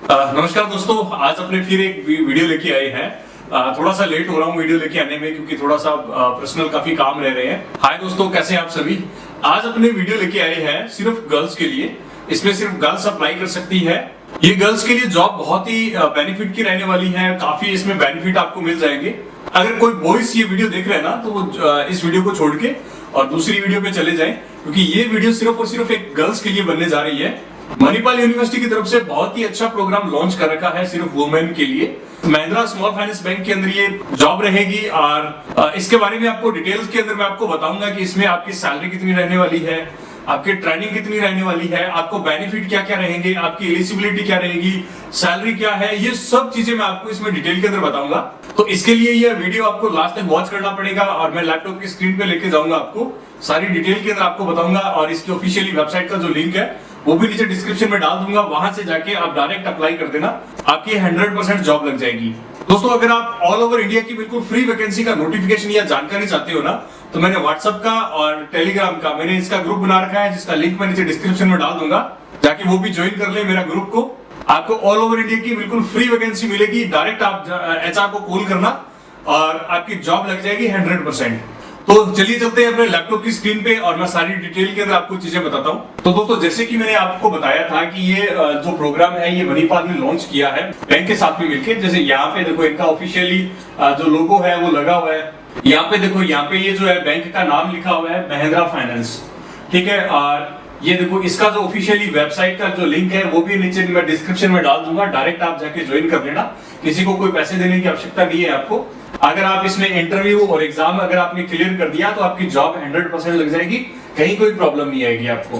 नमस्कार दोस्तों, आज अपने फिर एक वीडियो लेके आए हैं। थोड़ा सा लेट हो रहा हूँ वीडियो लेके आने में क्योंकि थोड़ा सा पर्सनल काफी काम रह रहे हैं। हाय दोस्तों, कैसे हैं आप सभी। आज अपने वीडियो लेके आए हैं सिर्फ गर्ल्स के लिए। इसमें सिर्फ गर्ल्स अप्लाई कर सकती है। ये गर्ल्स के लिए जॉब बहुत ही बेनिफिट की रहने वाली है। काफी इसमें बेनिफिट आपको मिल जाएंगे। अगर कोई बॉयज ये वीडियो देख रहे हैं ना, तो वो इस वीडियो को छोड़ के और दूसरी वीडियो पे चले जाएं, क्योंकि ये वीडियो सिर्फ और सिर्फ एक गर्ल्स के लिए बनने जा रही है। मणिपाल यूनिवर्सिटी की तरफ से बहुत ही अच्छा प्रोग्राम लॉन्च कर रखा है सिर्फ वुमेन के लिए। महिंद्रा स्मॉल फाइनेंस बैंक के अंदर ये जॉब रहेगी और इसके बारे में आपको डिटेल्स के अंदर मैं आपको बताऊंगा कि इसमें आपकी सैलरी कितनी रहने वाली है, आपकी ट्रेनिंग कितनी रहने वाली है, आपको बेनिफिट क्या क्या रहेंगे, आपकी एलिजिबिलिटी क्या रहेगी, सैलरी क्या है, ये सब चीजें मैं आपको इसमें डिटेल के अंदर बताऊंगा। तो इसके लिए ये वीडियो आपको लास्ट तक वॉच करना पड़ेगा और मैं लैपटॉप की स्क्रीन पे लेके जाऊंगा, आपको सारी डिटेल के अंदर आपको बताऊंगा। और इसकी ऑफिशियली वेबसाइट का जो लिंक है वो भी नीचे डिस्क्रिप्शन में डाल दूंगा, वहां से जाके आप डायरेक्ट अप्लाई कर देना, आपकी 100% जॉब लग जाएगी। दोस्तों, अगर आप ऑल ओवर इंडिया की बिल्कुल फ्री वैकेंसी का नोटिफिकेशन या जानकारी चाहते हो ना, तो मैंने व्हाट्सएप का और टेलीग्राम का मैंने इसका ग्रुप बना रखा है, जिसका लिंक मैं नीचे डिस्क्रिप्शन में डाल दूंगा। जाके वो भी ज्वाइन कर ले मेरा ग्रुप को। आपको ऑल ओवर इंडिया की बिल्कुल फ्री वैकेंसी मिलेगी। डायरेक्ट आप एचआर को कॉल करना और आपकी जॉब लग जाएगी 100%। तो चलिए चलते हैं अपने लैपटॉप की स्क्रीन पे और मैं सारी डिटेल के अंदर आपको चीजें बताता हूँ। तो दोस्तों, जैसे कि मैंने आपको बताया था कि ये जो प्रोग्राम है ये मणिपाल ने लॉन्च किया है बैंक के साथ में मिलकर। जैसे यहाँ पे देखो इनका ऑफिशियली जो लोगो है वो लगा हुआ है। यहाँ पे देखो, यहाँ पे ये जो है बैंक का नाम लिखा हुआ है महिंद्रा फाइनेंस, ठीक है। और ये देखो इसका जो ऑफिशियली वेबसाइट का जो लिंक है वो भी नीचे मैं डिस्क्रिप्शन में डाल दूंगा। डायरेक्ट आप जाके ज्वाइन कर लेना, किसी को कोई पैसे देने की आवश्यकता नहीं है आपको। अगर आप इसमें इंटरव्यू और एग्जाम अगर आपने क्लियर कर दिया तो आपकी जॉब 100% लग जाएगी, कहीं कोई प्रॉब्लम नहीं आएगी आपको।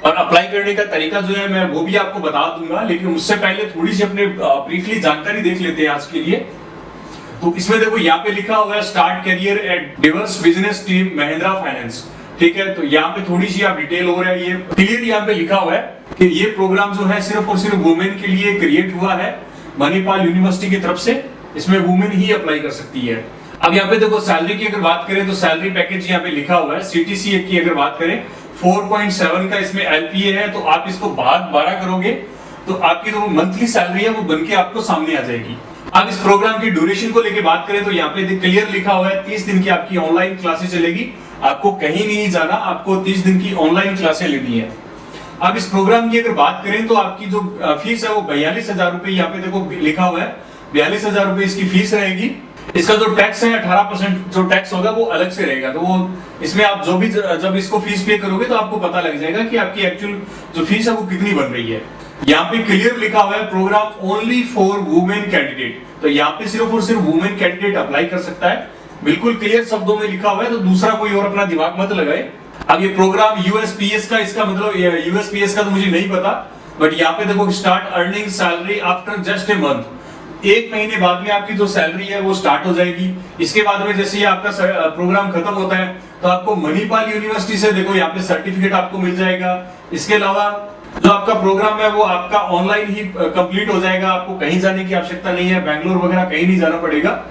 और अप्लाई करने का तरीका जो है मैं वो भी आपको बता दूंगा, लेकिन उससे पहले थोड़ी सी अपने ब्रीफली जानकारी देख लेते हैं आज के लिए। तो इसमें देखो यहाँ पे लिखा हुआ है start career at Divers business team Mahindra finance, ठीक है। तो यहाँ पे थोड़ी सी आप डिटेल हो रहा है, ये क्लियर यहाँ पे लिखा हुआ है कि ये प्रोग्राम जो है सिर्फ और सिर्फ वुमेन के लिए क्रिएट हुआ है मणिपाल यूनिवर्सिटी की तरफ से। इसमें वुमेन ही अप्लाई कर सकती है। अब यहाँ पे देखो सैलरी की अगर बात करें तो सैलरी पैकेज यहाँ पे लिखा हुआ है। सीटीसी की अगर बात करें 4.7 का इसमें एलपीए है, तो आप इसको भाग 12 करोगे तो आपकी जो मंथली सैलरी है वो बनके आपको सामने आ जाएगी। अब इस प्रोग्राम की ड्यूरेशन को लेके बात करें तो यहाँ पे क्लियर लिखा हुआ है 30 दिन की आपकी ऑनलाइन क्लासेस चलेगी। आपको कहीं नहीं जाना, आपको 30 दिन की ऑनलाइन क्लासें लेनी है। अब इस प्रोग्राम की अगर बात करें तो आपकी जो फीस है वो 42,000 रुपए यहाँ पे देखो लिखा हुआ है। 42,000 रुपए इसकी फीस रहेगी। इसका जो टैक्स है 18% जो टैक्स होगा वो अलग से रहेगा। तो वो इसमें आप जो भी जब इसको फीस पे करोगे तो आपको पता लग जाएगा कि आपकी एक्चुअल जो फीस है वो कितनी बन रही है। यहाँ पे क्लियर लिखा हुआ है program only for women candidate. तो यहाँ पे सिर्फ और सिर्फ वुमेन कैंडिडेट अप्लाई कर सकता है। बिल्कुल क्लियर शब्दों में लिखा हुआ है, तो दूसरा कोई और अपना दिमाग मत लगाए। अब ये प्रोग्राम यूएसपीएस का, इसका मतलब यूएसपीएस का तो मुझे नहीं पता, बट यहाँ पे देखो start earning salary after just a month. एक महीने बाद में आपकी जो सैलरी है वो स्टार्ट हो जाएगी। इसके बाद में जैसे ये आपका प्रोग्राम खत्म होता है तो आपको मणिपाल यूनिवर्सिटी से देखो यहाँ पे सर्टिफिकेट आपको मिल जाएगा। इसके अलावा जो आपका प्रोग्राम है वो आपका ऑनलाइन ही कंप्लीट हो जाएगा। आपको कहीं जाने की आवश्यकता नहीं है, बैंगलोर वगैरह कहीं नहीं जाना पड़ेगा।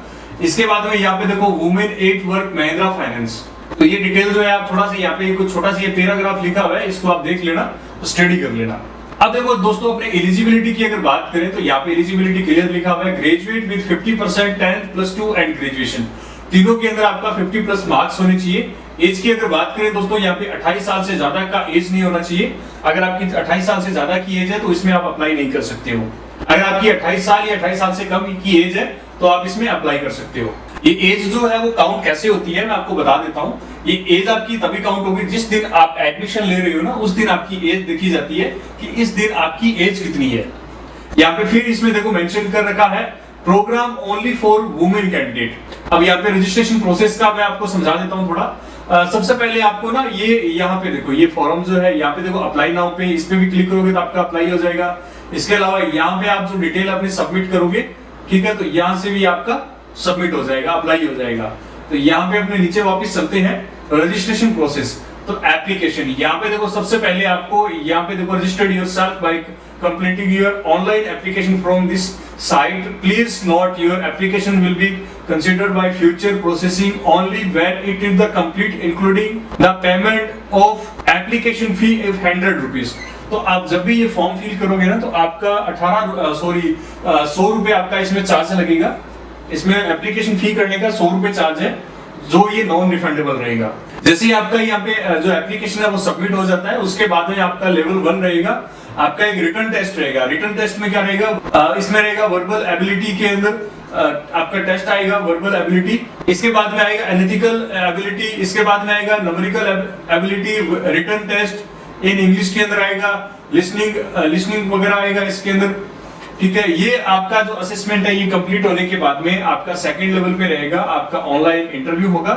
इसके बाद में यहाँ पे देखो women at work Mahindra finance. तो ये डिटेल जो है आप थोड़ा सा यहाँ पे कुछ छोटा सा ये पैराग्राफ लिखा हुआ है, इसको आप देख लेना, स्टडी कर लेना। अब देखो दोस्तों, अपने एलिजिबिलिटी की अगर बात करें तो यहाँ पे एलिजिबिलिटी क्लियर लिखा हुआ है graduate with 50% 10th +2 and graduation. तीनों के अंदर आपका 50+ मार्क्स होने चाहिए। एज की अगर बात करें दोस्तों, यहाँ पे 28 साल से ज्यादा का एज नहीं होना चाहिए। अगर आपकी 28 साल से ज्यादा की एज है तो इसमें आप अप्लाई नहीं कर सकते हो। अगर आपकी 28 साल या 28 साल से कम की एज है तो आप इसमें अप्लाई कर सकते हो। ये एज जो है वो काउंट कैसे होती है मैं आपको बता देता हूँ। ये एज आपकी तभी काउंट होगी जिस दिन आप एडमिशन ले रहे हो ना, उस दिन आपकी एज देखी जाती है कि इस दिन आपकी एज कितनी है। यहाँ पे फिर इसमें देखो मेंशन कर रखा है program only for women candidate. अब यहाँ पे रजिस्ट्रेशन प्रोसेस का मैं आपको समझा देता हूँ थोड़ा। सबसे पहले आपको ना ये यहाँ पे देखो ये फॉर्म जो है यहाँ पे देखो अप्लाई नाउ पे, इस पे भी क्लिक करोगे तो आपका अप्लाई हो जाएगा। इसके अलावा यहाँ पे आप जो डिटेल अपनी सबमिट करोगे, ठीक है, तो यहाँ से भी आपका सबमिट हो जाएगा, अप्लाई हो जाएगा। तो यहाँ पे अपने नीचे वापस चलते हैं, रजिस्ट्रेशन प्रोसेस। तो एप्लीकेशन यहाँ पे देखो सबसे पहले आपको यहाँ पे देखो registered yourself by completing your online application from this site. Please note your application will be considered by future processing only when it is the complete, including the payment of application fee of 100 rupees. तो आप जब भी ये form fill करोगे ना तो आपका 100 रुपए आपका इसमें चार्ज लगेगा। इसमें एप्लीकेशन फी करने का 100 रुपए चार्ज है, जो ये नॉन रिफंडेबल रहेगा। जैसे ही आपका यहाँ पे जो एप्लीकेशन है वो सबमिट हो जाता है, उसके बाद में आपका लेवल 1 रहेगा, आपका एक रिटर्न टेस्ट रहेगा। रिटर्न टेस्ट में क्या रहेगा, इसमें रहेगा वर्बल एबिलिटी के अंदर आपका टेस्ट आएगा, वर्बल एबिलिटी। इसके बाद में आएगा एनालिटिकल एबिलिटी, इसके बाद में आएगा numerical ability, written test in English के अंदर आएगा, लिसनिंग वगैरह आएगा इसके अंदर। ठीक है, ये आपका जो असेसमेंट है ये कंप्लीट होने के बाद में आपका सेकंड लेवल पे रहेगा, आपका ऑनलाइन इंटरव्यू होगा,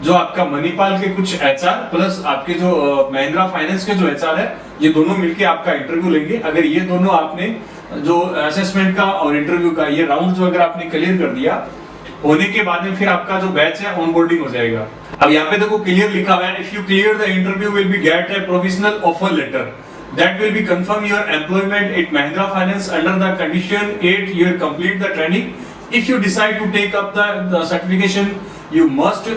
जो आपका मणिपाल के कुछ एचआर प्लस आपके जो महिंद्रा फाइनेंस के जो एचआर है, ये दोनों मिलके आपका इंटरव्यू लेंगे। अगर ये दोनों आपने जो असेसमेंट का और इंटरव्यू का ये राउंड जो अगर आपने क्लियर कर दिया, होने के बाद में फिर आपका जो बैच है ऑनबोर्डिंग हो जाएगा। अब यहाँ पे देखो क्लियर लिखा हुआ है, if you clear the interview will be get a provisional offer letter that will be confirm your employment at Mahindra Finance under the condition 8 you complete the training. If you decide to take up the certification, you must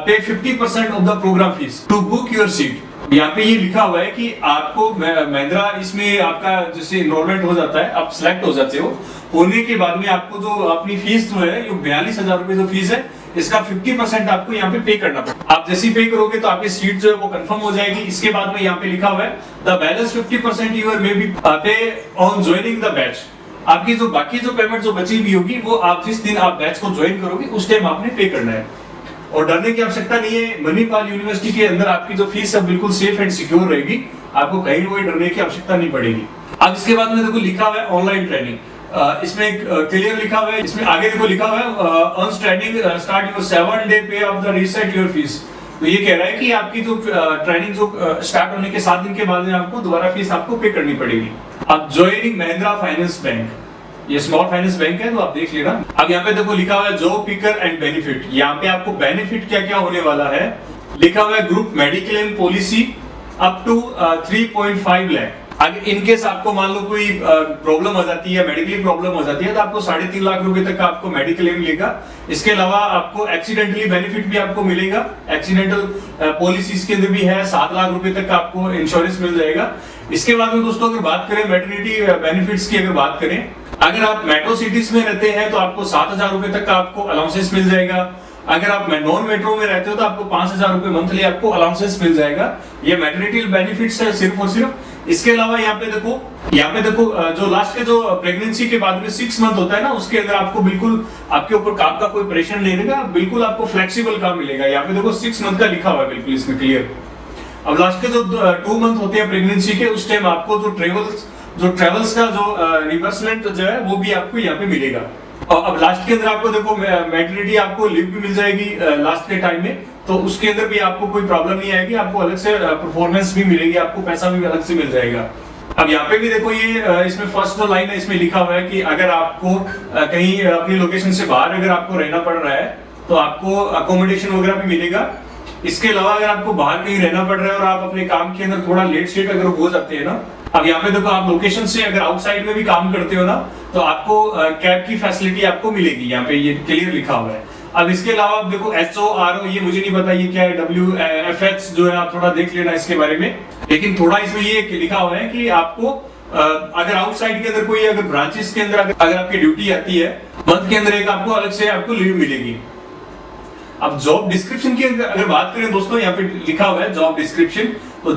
pay 50% of the program fees to book your seat. यहाँ पे ये लिखा हुआ है कि आपको महिंद्रा इसमें आपका जैसे इनरोलमेंट हो जाता है, आप सिलेक्ट हो जाते हो, होने के बाद में आपको जो अपनी फीस जो है, 42,000 रुपए जो फीस है, इसका 50% आपको यहाँ पे पे करना पड़ेगा। आप जैसे पे करोगे तो आपकी सीट जो है वो कंफर्म हो जाएगी। इसके बाद में यहाँ पे लिखा हुआ है the balance 50% your may be pay on joining the batch. आपकी जो बाकी जो पेमेंट जो बची हुई होगी वो आप जिस दिन आप बैच को ज्वाइन करोगे उस टाइम आपने पे करना है, और डरने की आवश्यकता नहीं है। मणिपाल यूनिवर्सिटी के अंदर आपकी जो फीस है बिल्कुल सेफ एंड सिक्योर रहेगी, आपको कहीं कोई डरने की आवश्यकता नहीं पड़ेगी। अब इसके बाद में देखो लिखा हुआ है ऑनलाइन ट्रेनिंग, इसमें क्लियर लिखा हुआ है, इसमें आगे देखो लिखा हुआ है ऑन स्टार्ट योर 7 डे पे of the reset your fees. तो ये कह रहा है कि आपकी जो ट्रेनिंग जो स्टार्ट होने के 7 दिन के बाद में आपको दोबारा फीस आपको पे करनी पड़ेगी। अब ज्वाइनिंग महिंद्रा फाइनेंस बैंक, ये स्मॉल फाइनेंस बैंक है तो आप देख लेना। अब यहाँ पे देखो लिखा हुआ है जॉब पिकर एंड बेनिफिट, यहाँ पे आपको बेनिफिट क्या क्या होने वाला है लिखा हुआ है। Group mediclaim policy up to 3.5 lakh. अगर इनकेस आपको मान लो कोई प्रॉब्लम हो जाती है, मेडिकली प्रॉब्लम हो जाती है, तो आपको 3.5 लाख रुपए तक आपको मेडिकल मिलेगा। इसके अलावा आपको एक्सीडेंटली बेनिफिट भी आपको मिलेगा, एक्सीडेंटल पॉलिसीज के अंदर भी है, 7 लाख रुपए तक आपको इंश्योरेंस मिल जाएगा। इसके बाद में दोस्तों अगर बात करें मैटरनिटी बेनिफिट्स की, अगर बात करें, अगर आप मेट्रो सिटीज में रहते हैं तो आपको 7,000 रुपए तक आपको अलाउंसेस मिल जाएगा। अगर आप नॉन मेट्रो में रहते हो तो आपको 5,000 रुपए मंथली आपको अलाउंसेस मिल जाएगा। ये मैटरनिटी बेनिफिट्स है सिर्फ और सिर्फ। इसके अलावा यहाँ पे देखो जो लास्ट के जो प्रेगनेंसी के बाद में 6 मंथ होता है ना, उसके अंदर आपको बिल्कुल आपके ऊपर काम का कोई प्रेशर नहीं रहेगा, बिल्कुल आपको फ्लेक्सिबल काम मिलेगा। यहाँ पे देखो 6 मंथ का लिखा हुआ है बिल्कुल इसमें क्लियर। अब लास्ट के जो 2 मंथ होते हैं प्रेगनेंसी के, उस टाइम आपको जो ट्रेवल्स का जो रिवर्समेंट जो है वो भी आपको यहाँ पे मिलेगा। और अब लास्ट के अंदर आपको देखो मैटरनिटी आपको लीव भी मिल जाएगी लास्ट के टाइम में, तो उसके अंदर भी आपको कोई प्रॉब्लम नहीं आएगी, आपको अलग से परफॉर्मेंस भी मिलेगी, आपको पैसा भी अलग से मिल जाएगा। अब यहाँ पे भी देखो ये इसमें फर्स्ट जो लाइन है इसमें लिखा हुआ है कि अगर आपको कहीं अपनी लोकेशन से बाहर अगर आपको रहना पड़ रहा है तो आपको अकोमोडेशन वगैरह भी मिलेगा। इसके अलावा अगर आपको बाहर कहीं रहना पड़ रहा है और आप अपने काम के अंदर थोड़ा लेट सेट अगर हो जाते हैं ना, अब यहाँ पे देखो आप लोकेशन से अगर आउटसाइड में भी काम करते हो ना, तो आपको कैब की फैसिलिटी आपको मिलेगी, यहाँ पे ये क्लियर लिखा हुआ है। अब इसके अलावा आप देखो HORO, ये मुझे नहीं पता ये क्या है, WFH जो है आप थोड़ा देख लेना इसके बारे में, लेकिन थोड़ा इसमें ये लिखा हुआ है कि आपको अगर आउटसाइड के अंदर कोई अगर ब्रांचेस के अंदर अगर आपकी ड्यूटी आती है मंथ के अंदर, एक आपको अलग से आपको लीव मिलेगी। अब जॉब डिस्क्रिप्शन की अगर बात करें दोस्तों, यहाँ पे लिखा हुआ है जॉब डिस्क्रिप्शन, तो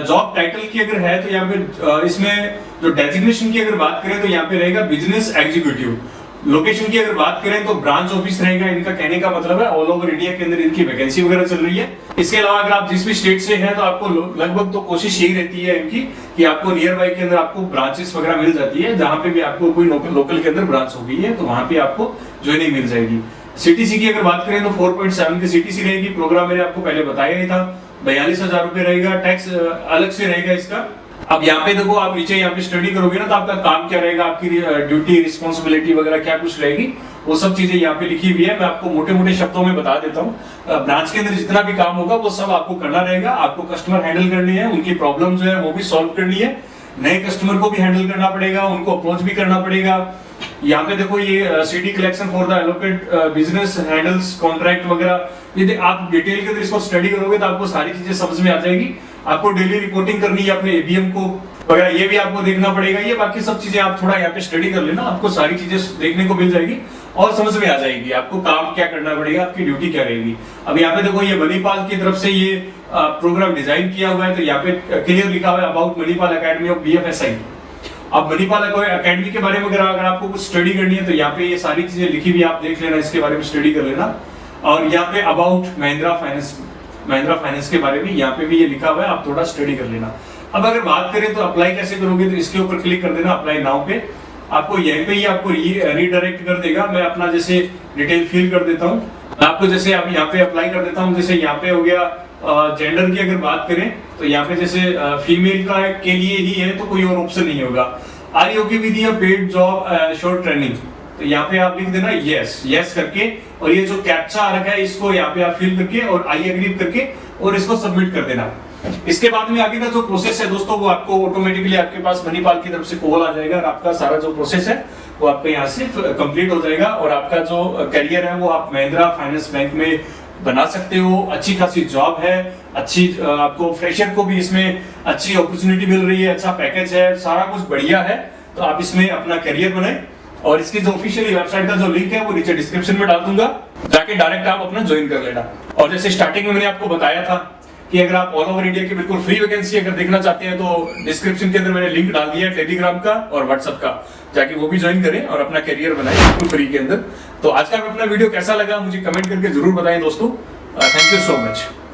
जॉब टाइटल की अगर है तो यहाँ पे इसमें जो डेजिग्नेशन की अगर बात करें तो यहाँ पे रहेगा बिजनेस एग्जीक्यूटिव। लोकेशन की अगर बात करें तो ब्रांच ऑफिस रहेगा, इनका कहने का मतलब है ऑल ओवर इंडिया के अंदर इनकी वैकेंसी वगैरह चल रही है। इसके अलावा अगर आप जिस भी स्टेट से हैं तो आपको लगभग तो कोशिश यही रहती है इनकी कि आपको नियर बाई के अंदर आपको ब्रांचेस वगैरह मिल जाती है, जहां पे भी आपको कोई लोकल के अंदर ब्रांच हो गई है तो वहां पे आपको ज्वाइनिंग मिल जाएगी। सीटीसी की अगर बात करें तो 4.7 की सीटीसी रहेगी। प्रोग्राम मैंने आपको पहले बताया ही था, 42,000 रुपए रहेगा, टैक्स अलग से रहेगा इसका। अब यहाँ पे देखो आप नीचे यहाँ पे स्टडी करोगे ना तो आपका काम क्या रहेगा, आपकी ड्यूटी रिस्पॉन्सिबिलिटी वगैरह क्या कुछ रहेगी, वो सब चीजें यहाँ पे लिखी हुई है। मैं आपको मोटे मोटे शब्दों में बता देता हूँ। ब्रांच के अंदर जितना भी काम होगा वो सब आपको करना रहेगा। आपको कस्टमर हैंडल करनी है, उनकी प्रॉब्लम जो है वो भी सॉल्व करनी है, नए कस्टमर को भी हैंडल करना पड़ेगा, उनको अप्रोच भी करना पड़ेगा। यहाँ पे देखो ये CD collection for the allocate business handles contract वगैरह, यदि आप डिटेल के अंदर इसको स्टडी करोगे तो आपको सारी चीजें समझ में आ जाएगी। आपको डेली रिपोर्टिंग करनी है अपने एबीएम को, वगैरह ये भी आपको देखना पड़ेगा। ये बाकी सब चीजें आप थोड़ा यहाँ पे स्टडी कर लेना, आपको सारी चीजें देखने को मिल जाएगी और समझ में आ जाएगी आपको काम क्या करना पड़ेगा, आपकी ड्यूटी क्या रहेगी। अब यहाँ पे देखो ये मणिपाल की तरफ से ये प्रोग्राम डिजाइन किया हुआ है, तो यहाँ पे क्लियर लिखा हुआ है about Manipal academy of BFSI। अब मणिपाल एकेडमी के बारे में अगर आपको कुछ स्टडी करनी है तो यहाँ पे ये सारी चीजें लिखी हुई आप देख लेना, इसके बारे में स्टडी कर लेना। और यहाँ पे अबाउट महिंद्रा फाइनेंस के बारे में यहाँ पे भी ये लिखा हुआ है, आप थोड़ा स्टडी कर लेना। अब अगर बात करें तो अप्लाई कैसे करोगे, तो इसके ऊपर क्लिक कर देना अप्लाई नाउ पे। आपको यहीं पे ही आपको रीडायरेक्ट कर देगा। मैं अपना जैसे डिटेल फिल कर देता हूँ, आपको जैसे आप यहाँ पे अप्लाई कर देता हूँ। जैसे यहाँ पे हो गया जेंडर की अगर बात करें तो यहाँ पे जैसे फीमेल का के लिए ही है तो कोई और ऑप्शन नहीं होगा। Are you okay with your paid job short training, तो यहाँ पे आप लिख देना यस करके, और ये जो कैप्चा आ रखा है इसको यहाँ पे आप फिल करके और आई एग्री करके और इसको सबमिट कर देना। इसके बाद में आगे का जो प्रोसेस है दोस्तों वो आपको ऑटोमेटिकली आपके पास मणिपाल की तरफ से कॉल आ जाएगा और आपका सारा जो प्रोसेस है वो आपके यहाँ से कंप्लीट हो जाएगा और आपका जो करियर है वो आप महिंद्रा फाइनेंस बैंक में बना सकते हो। अच्छी खासी जॉब है, अच्छी आपको फ्रेशर को भी इसमें अच्छी अपॉर्चुनिटी मिल रही है, अच्छा पैकेज है, सारा कुछ बढ़िया है। तो आप इसमें अपना करियर बनाए और इसकी जो ऑफिशियल वेबसाइट का जो लिंक है वो नीचे डिस्क्रिप्शन में डाल दूंगा, जाके डायरेक्ट आप अपना ज्वाइन कर लेना। और जैसे स्टार्टिंग में मैंने आपको बताया था कि अगर आप ऑल ओवर इंडिया की बिल्कुल फ्री वैकेंसी अगर देखना चाहते हैं तो डिस्क्रिप्शन के अंदर मैंने लिंक डाल दिया है टेलीग्राम का और व्हाट्सएप का, जाके वो भी ज्वाइन करें और अपना करियर बनाएं बिल्कुल फ्री के अंदर। तो आज का अपना वीडियो कैसा लगा मुझे कमेंट करके जरूर बताएं दोस्तों। Thank you so much.